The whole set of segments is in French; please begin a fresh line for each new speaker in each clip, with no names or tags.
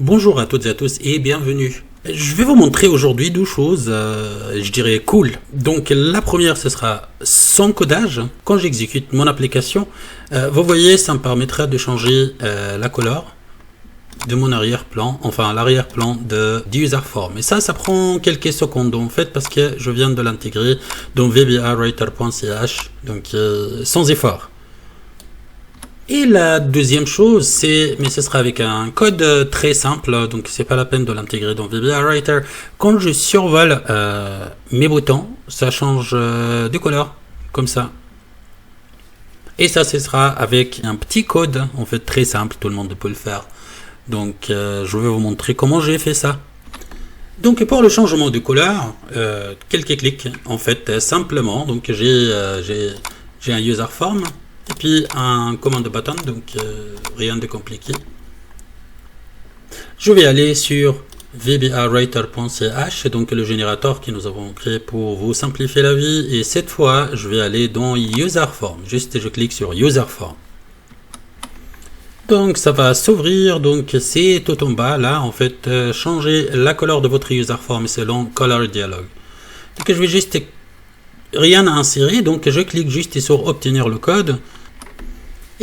Bonjour à toutes et à tous et bienvenue. Je vais vous montrer aujourd'hui deux choses, je dirais cool. Donc la première, ce sera sans codage. Quand j'exécute mon application, vous voyez, ça me permettra de changer la couleur de mon arrière-plan, enfin l'arrière-plan du user form. Et ça prend quelques secondes en fait parce que je viens de l'intégrer dans vbawriter.ch, donc sans effort. Et la deuxième chose, mais ce sera avec un code très simple, donc c'est pas la peine de l'intégrer dans VBA Writer. Quand je survole mes boutons, ça change de couleur, comme ça. Et ça, ce sera avec un petit code, en fait très simple, tout le monde peut le faire. Donc je vais vous montrer comment j'ai fait ça. Donc pour le changement de couleur, quelques clics, en fait, simplement, donc j'ai un user form. Et puis un command button, donc rien de compliqué. Je vais aller sur vbawriter.ch, donc le générateur que nous avons créé pour vous simplifier la vie. Et cette fois, je vais aller dans User Form. Juste, je clique sur User Form. Donc ça va s'ouvrir, donc c'est tout en bas là, en fait, changer la couleur de votre User Form selon Color Dialog. Donc je vais juste rien à insérer, donc je clique juste sur obtenir le code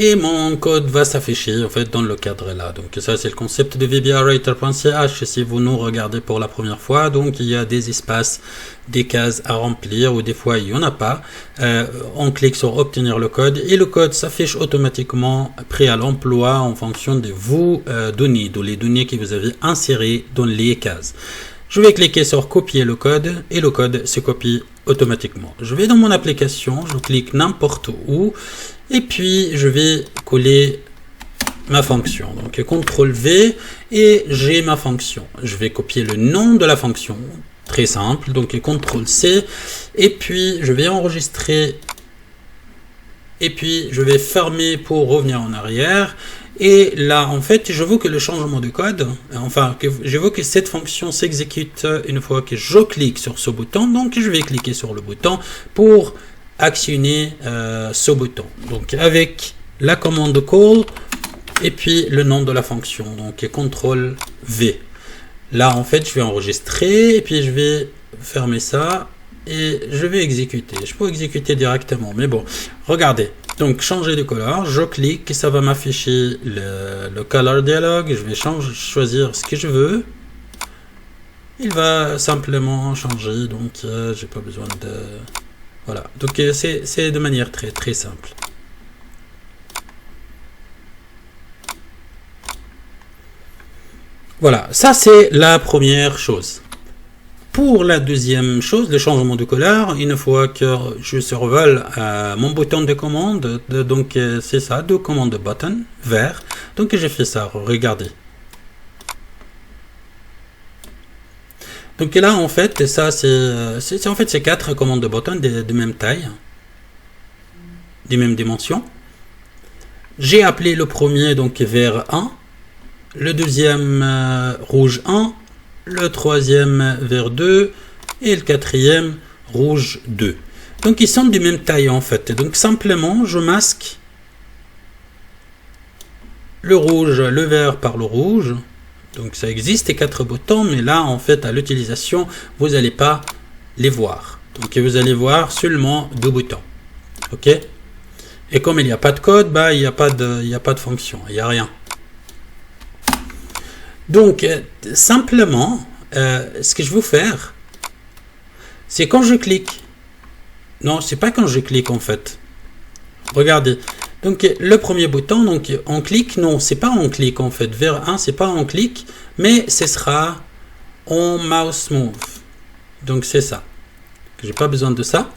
et mon code va s'afficher en fait dans le cadre là. Donc ça c'est le concept de vbawriter.ch. Si vous nous regardez pour la première fois, donc il y a des espaces, des cases à remplir ou des fois il n'y en a pas. On clique sur obtenir le code et le code s'affiche automatiquement prêt à l'emploi en fonction de vos données, de les données que vous avez insérées dans les cases. Je vais cliquer sur copier le code et le code se copie automatiquement. Je vais dans mon application, je clique n'importe où et puis je vais coller ma fonction. Donc CTRL V et j'ai ma fonction. Je vais copier le nom de la fonction, très simple, donc CTRL C et puis je vais enregistrer et puis je vais fermer pour revenir en arrière. Et là, en fait, je veux que le changement de code, je veux que cette fonction s'exécute une fois que je clique sur ce bouton. Donc, je vais cliquer sur le bouton pour actionner ce bouton. Donc, avec la commande call et puis le nom de la fonction. Donc, CTRL V. Là, en fait, je vais enregistrer et puis je vais fermer ça et je vais exécuter. Je peux exécuter directement, mais bon, regardez. Donc, changer de couleur, je clique et ça va m'afficher le color dialog. Je vais choisir ce que je veux. Il va simplement changer, donc j'ai pas besoin de... Voilà, donc c'est de manière très très simple. Voilà, ça c'est la première chose. Pour la deuxième chose, le changement de couleur, une fois que je survole mon bouton de commande, donc c'est ça, de commande button, vert. Donc j'ai fait ça, regardez. Donc là, en fait, ça c'est 4 commandes de button de même taille, des mêmes dimensions. J'ai appelé le premier donc vert 1, le deuxième rouge 1, le troisième vert 2 et le quatrième rouge 2. Donc ils sont de même taille en fait. Donc simplement je masque le rouge, le vert par le rouge. Donc ça existe les 4 boutons, mais là en fait à l'utilisation vous n'allez pas les voir. Donc vous allez voir seulement 2 boutons. Ok. Et comme il n'y a pas de code, bah il n'y a pas de fonction, il n'y a rien. Donc, simplement, ce que je veux faire, c'est quand je clique. Non, c'est pas quand je clique en fait. Regardez. Donc, le premier bouton, donc on clique. Non, c'est pas on clique en fait. Vers 1, c'est pas on clique, mais ce sera on mouse move. Donc, c'est ça. J'ai pas besoin de ça.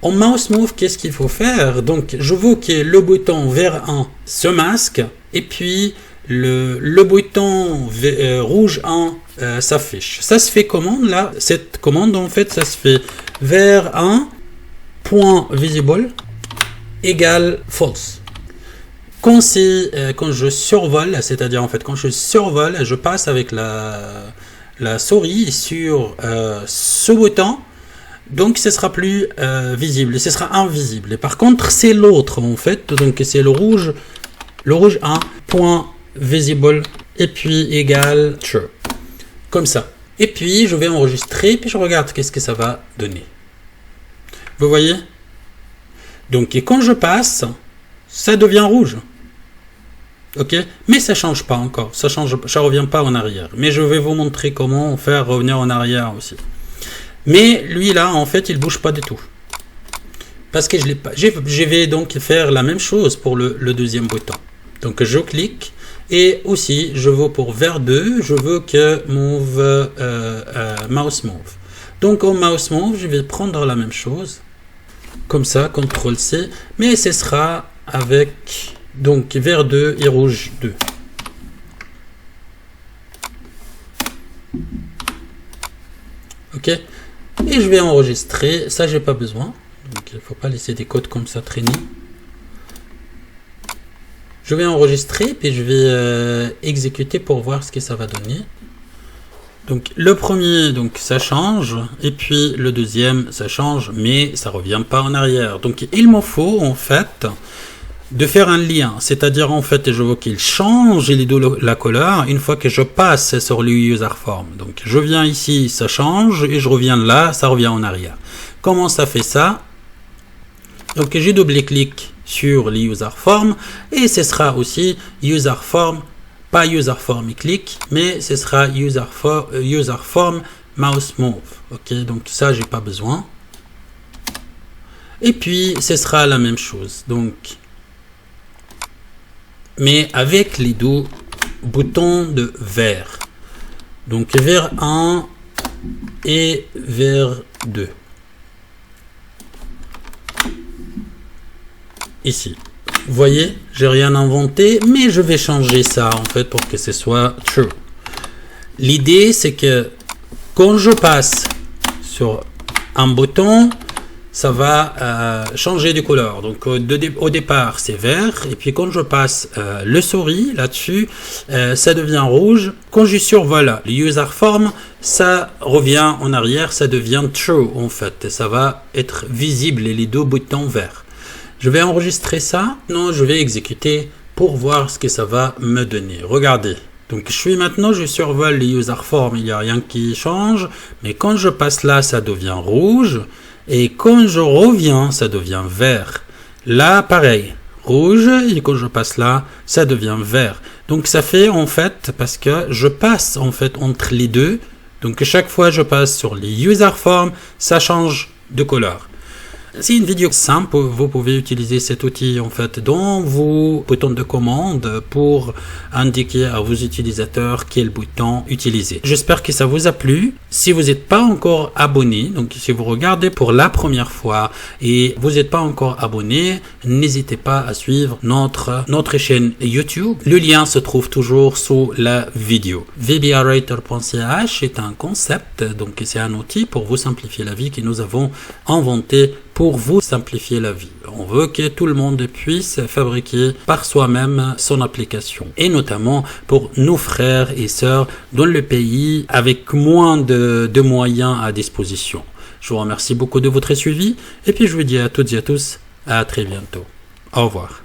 En mouse move, qu'est-ce qu'il faut faire? Donc, je veux que le bouton vers 1 se masque et puis le bouton rouge 1 s'affiche. Ça se fait comment là? Cette commande en fait ça se fait vers 1 point visible égale false. Quand je survole, c'est-à-dire en fait quand je survole, je passe avec la souris sur ce bouton. Donc ce sera plus visible, ce sera invisible. Et par contre c'est l'autre en fait, donc c'est le rouge 1 point visible et puis égal true. Comme ça. Et puis je vais enregistrer, puis je regarde qu'est-ce que ça va donner. Vous voyez? Donc et quand je passe, ça devient rouge. Ok? Mais ça change pas encore. Ça revient pas en arrière. Mais je vais vous montrer comment faire revenir en arrière aussi. Mais lui là, en fait, il bouge pas du tout. Parce que je l'ai pas. Je vais donc faire la même chose pour le deuxième bouton. Donc je clique et aussi je veux pour vers 2, je veux que move mouse move. Donc au mouse move, je vais prendre la même chose. Comme ça, CTRL C, mais ce sera avec donc vert 2 et rouge 2. Ok, et je vais enregistrer. Ça, j'ai pas besoin. Donc il ne faut pas laisser des codes comme ça traîner. Je vais enregistrer, puis je vais exécuter pour voir ce que ça va donner. Donc le premier, donc ça change, et puis le deuxième, ça change, mais ça revient pas en arrière. Donc il me faut en fait de faire un lien, c'est-à-dire en fait je veux qu'il change la couleur une fois que je passe sur le user form. Donc je viens ici, ça change, et je reviens là, ça revient en arrière. Comment ça fait ça? Donc j'ai double-clic sur le user form, et ce sera aussi user form. Pas user form click, mais ce sera user form mouse move. Ok, donc ça j'ai pas besoin. Et puis ce sera la même chose. Donc, mais avec les deux boutons de vert. Donc vers 1 et vers 2. Ici. Vous voyez, j'ai rien inventé, mais je vais changer ça en fait pour que ce soit true. L'idée c'est que quand je passe sur un bouton, ça va changer de couleur. Donc au départ c'est vert, et puis quand je passe le souris là-dessus, ça devient rouge. Quand je survole le user form, ça revient en arrière, ça devient true en fait. Et ça va être visible les deux boutons verts. Je vais enregistrer ça. Non, je vais exécuter pour voir ce que ça va me donner. Regardez. Donc, je survole les user form, il n'y a rien qui change. Mais quand je passe là, ça devient rouge. Et quand je reviens, ça devient vert. Là, pareil. Rouge. Et quand je passe là, ça devient vert. Donc, ça fait en fait, parce que je passe en fait entre les deux. Donc, chaque fois que je passe sur les user form, ça change de couleur. C'est une vidéo simple, vous pouvez utiliser cet outil en fait dans vos boutons de commande pour indiquer à vos utilisateurs quel bouton utiliser. J'espère que ça vous a plu. Si vous n'êtes pas encore abonné, donc si vous regardez pour la première fois et vous n'êtes pas encore abonné, n'hésitez pas à suivre notre chaîne YouTube. Le lien se trouve toujours sous la vidéo. VBAWriter.ch est un concept, donc c'est un outil pour vous simplifier la vie que nous avons inventé pour vous simplifier la vie. On veut que tout le monde puisse fabriquer par soi-même son application. Et notamment pour nos frères et sœurs dans le pays avec moins de moyens à disposition. Je vous remercie beaucoup de votre suivi. Et puis je vous dis à toutes et à tous, à très bientôt. Au revoir.